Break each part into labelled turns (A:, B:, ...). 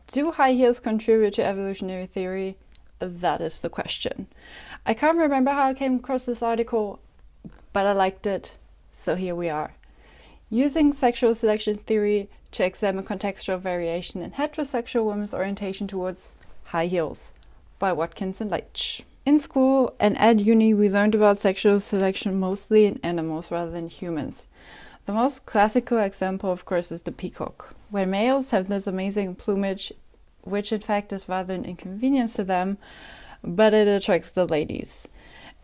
A: Do high heels contribute to evolutionary theory? That is the question. I can't remember how I came across this article, but I liked it, so here we are. Using sexual selection theory to examine contextual variation in heterosexual women's orientation towards high heels by Watkins and Leitch. In school and at uni, we learned about sexual selection mostly in animals rather than humans. The most classical example, of course, is the peacock, where males have this amazing plumage, which in fact is rather an inconvenience to them, but it attracts the ladies.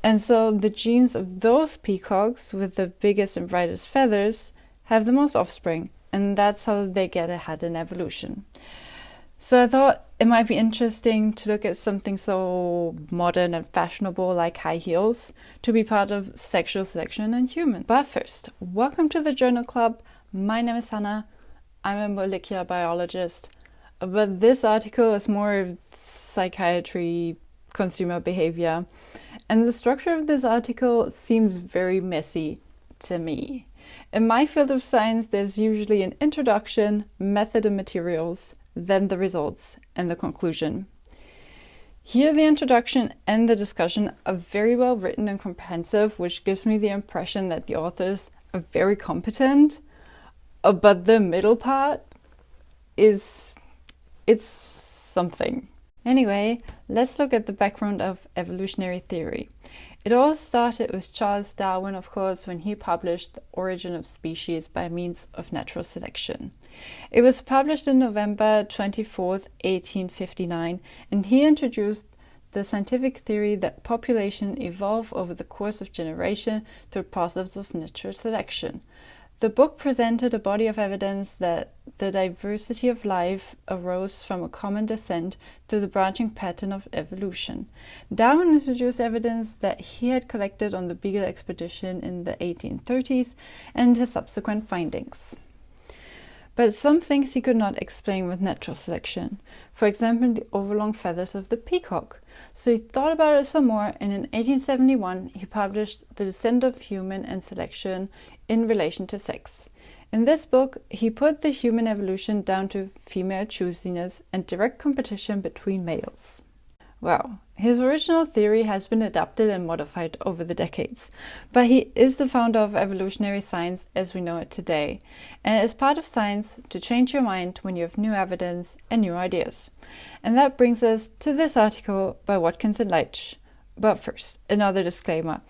A: And so the genes of those peacocks with the biggest and brightest feathers have the most offspring, and that's how they get ahead in evolution. So I thought it might be interesting to look at something so modern and fashionable like high heels to be part of sexual selection in humans. But first, welcome to the Journal Club. My name is Hannah. I'm a molecular biologist, but this article is more psychiatry, consumer behavior, and the structure of this article seems very messy to me. In my field of science, there's usually an introduction, method and materials, then the results and the conclusion. Here the introduction and the discussion are very well written and comprehensive, which gives me the impression that the authors are very competent, but the middle part it's something. Anyway, let's look at the background of evolutionary theory. It all started with Charles Darwin, of course, when he published The Origin of Species by Means of Natural Selection. It was published on November 24th, 1859, and he introduced the scientific theory that population evolve over the course of generation through a process of natural selection. The book presented a body of evidence that the diversity of life arose from a common descent through the branching pattern of evolution. Darwin introduced evidence that he had collected on the Beagle expedition in the 1830s and his subsequent findings. But some things he could not explain with natural selection. For example, the overlong feathers of the peacock. So he thought about it some more, and in 1871 he published The Descent of Human and Selection in Relation to Sex. In this book, he put the human evolution down to female choosiness and direct competition between males. Wow, his original theory has been adapted and modified over the decades, but he is the founder of evolutionary science as we know it today, and it is part of science to change your mind when you have new evidence and new ideas. And that brings us to this article by Watkins and Leitch. But first, another disclaimer.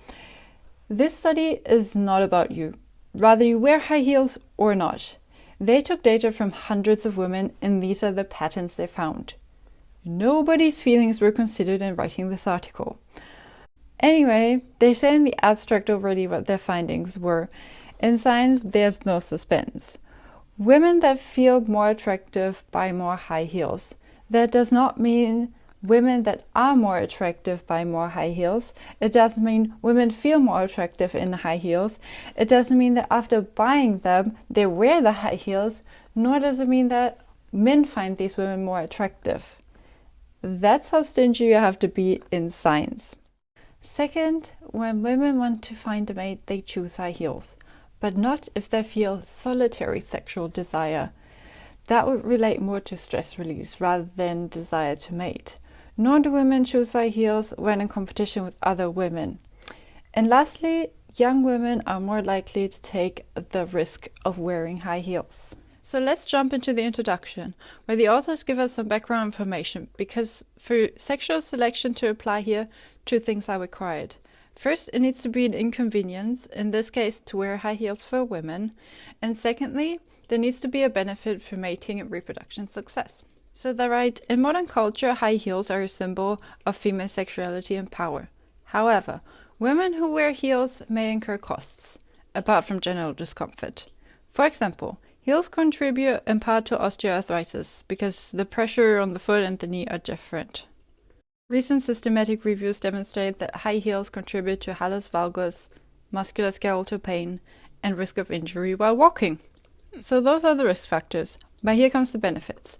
A: This study is not about you, rather you wear high heels or not. They took data from hundreds of women, and these are the patterns they found. Nobody's feelings were considered in writing this article. Anyway, they say in the abstract already what their findings were. In science, there's no suspense. Women that feel more attractive buy more high heels. That does not mean women that are more attractive buy more high heels. It doesn't mean women feel more attractive in high heels. It doesn't mean that after buying them, they wear the high heels, nor does it mean that men find these women more attractive. That's how stingy you have to be in science. Second, when women want to find a mate, they choose high heels, but not if they feel solitary sexual desire. That would relate more to stress release rather than desire to mate. Nor do women choose high heels when in competition with other women. And lastly, young women are more likely to take the risk of wearing high heels. So let's jump into the introduction, where the authors give us some background information, because for sexual selection to apply here, two things are required. First, it needs to be an inconvenience, in this case to wear high heels for women, and secondly, there needs to be a benefit for mating and reproduction success. So they write, in modern culture, high heels are a symbol of female sexuality and power. However, women who wear heels may incur costs, apart from general discomfort. For example, heels contribute in part to osteoarthritis because the pressure on the foot and the knee are different. Recent systematic reviews demonstrate that high heels contribute to hallux valgus, musculoskeletal pain, and risk of injury while walking. So those are the risk factors, but here comes the benefits.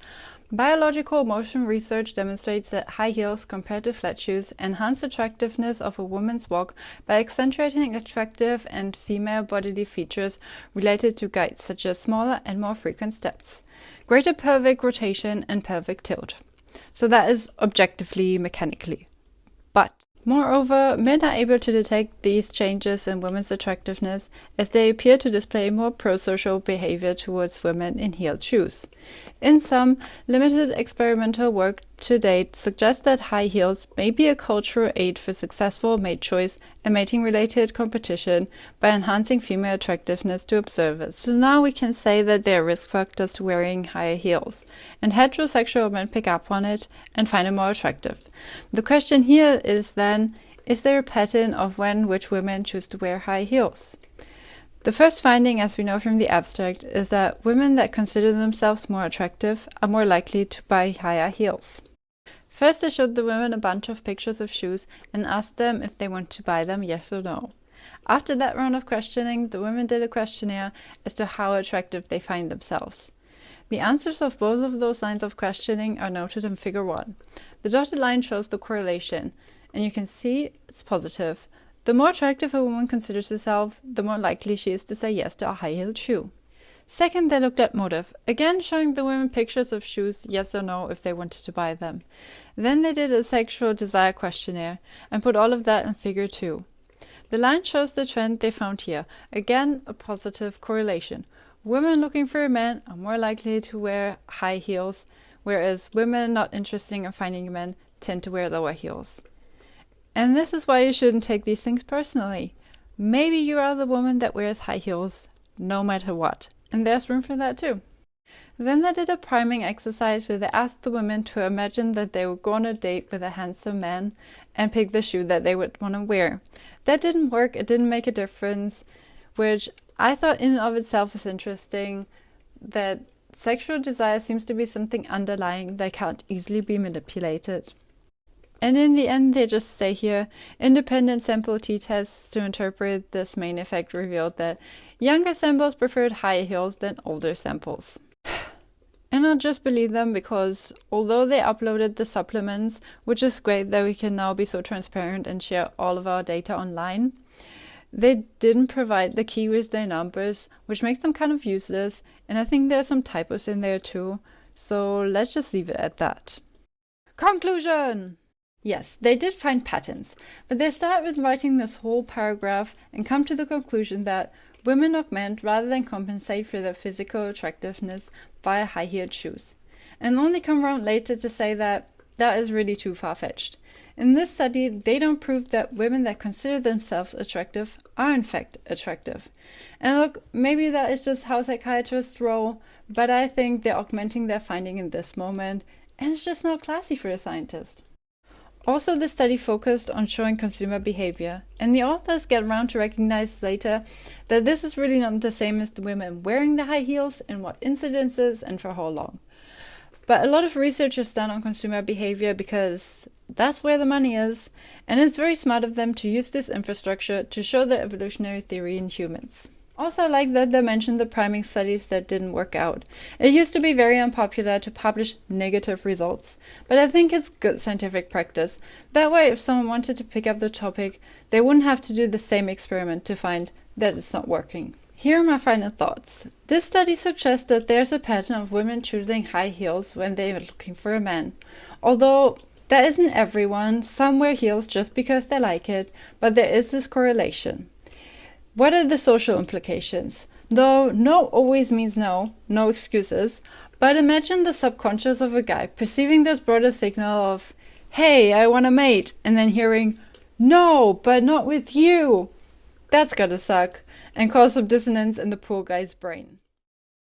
A: Biological motion research demonstrates that high heels compared to flat shoes enhance attractiveness of a woman's walk by accentuating attractive and female bodily features related to gait, such as smaller and more frequent steps, greater pelvic rotation, and pelvic tilt. So that is objectively mechanically. But moreover, men are able to detect these changes in women's attractiveness as they appear to display more prosocial behavior towards women in heeled shoes. In sum, limited experimental work to date suggests that high heels may be a cultural aid for successful mate choice and mating-related competition by enhancing female attractiveness to observers. So now we can say that there are risk factors to wearing higher heels, and heterosexual men pick up on it and find it more attractive. The question here is then, is there a pattern of when which women choose to wear high heels? The first finding, as we know from the abstract, is that women that consider themselves more attractive are more likely to buy higher heels. First, I showed the women a bunch of pictures of shoes and asked them if they want to buy them, yes or no. After that round of questioning, the women did a questionnaire as to how attractive they find themselves. The answers of both of those lines of questioning are noted in Figure 1. The dotted line shows the correlation, and you can see it's positive. The more attractive a woman considers herself, the more likely she is to say yes to a high-heeled shoe. Second, they looked at motive, again showing the women pictures of shoes, yes or no, if they wanted to buy them. Then they did a sexual desire questionnaire and put all of that in Figure 2. The line shows the trend they found here, again a positive correlation. Women looking for a man are more likely to wear high heels, whereas women not interested in finding a man tend to wear lower heels. And this is why you shouldn't take these things personally. Maybe you are the woman that wears high heels no matter what, and there's room for that too. Then they did a priming exercise where they asked the women to imagine that they would go on a date with a handsome man and pick the shoe that they would want to wear. That didn't work, it didn't make a difference, which I thought in and of itself is interesting, that sexual desire seems to be something underlying that can't easily be manipulated. And in the end, they just say here, independent sample t-tests to interpret this main effect revealed that younger samples preferred higher heels than older samples. And I'll just believe them because although they uploaded the supplements, which is great that we can now be so transparent and share all of our data online, they didn't provide the key with their numbers, which makes them kind of useless, and I think there's some typos in there too, so let's just leave it at that. Conclusion! Yes, they did find patterns, but they start with writing this whole paragraph and come to the conclusion that women augment rather than compensate for their physical attractiveness via high-heeled shoes, and only come around later to say that that is really too far-fetched. In this study, they don't prove that women that consider themselves attractive are in fact attractive. And look, maybe that is just how psychiatrists roll, but I think they're augmenting their finding in this moment, and it's just not classy for a scientist. Also, the study focused on showing consumer behavior, and the authors get around to recognize later that this is really not the same as the women wearing the high heels and what incidences and for how long. But a lot of research is done on consumer behavior because that's where the money is, and it's very smart of them to use this infrastructure to show the evolutionary theory in humans. Also, I like that they mentioned the priming studies that didn't work out. It used to be very unpopular to publish negative results, but I think it's good scientific practice. That way, if someone wanted to pick up the topic, they wouldn't have to do the same experiment to find that it's not working. Here are my final thoughts. This study suggests that there's a pattern of women choosing high heels when they're looking for a man. Although that isn't everyone, some wear heels just because they like it, but there is this correlation. What are the social implications? Though no always means no, no excuses, but imagine the subconscious of a guy perceiving this broader signal of, hey, I want a mate, and then hearing, no, but not with you. That's gotta suck, and cause some dissonance in the poor guy's brain.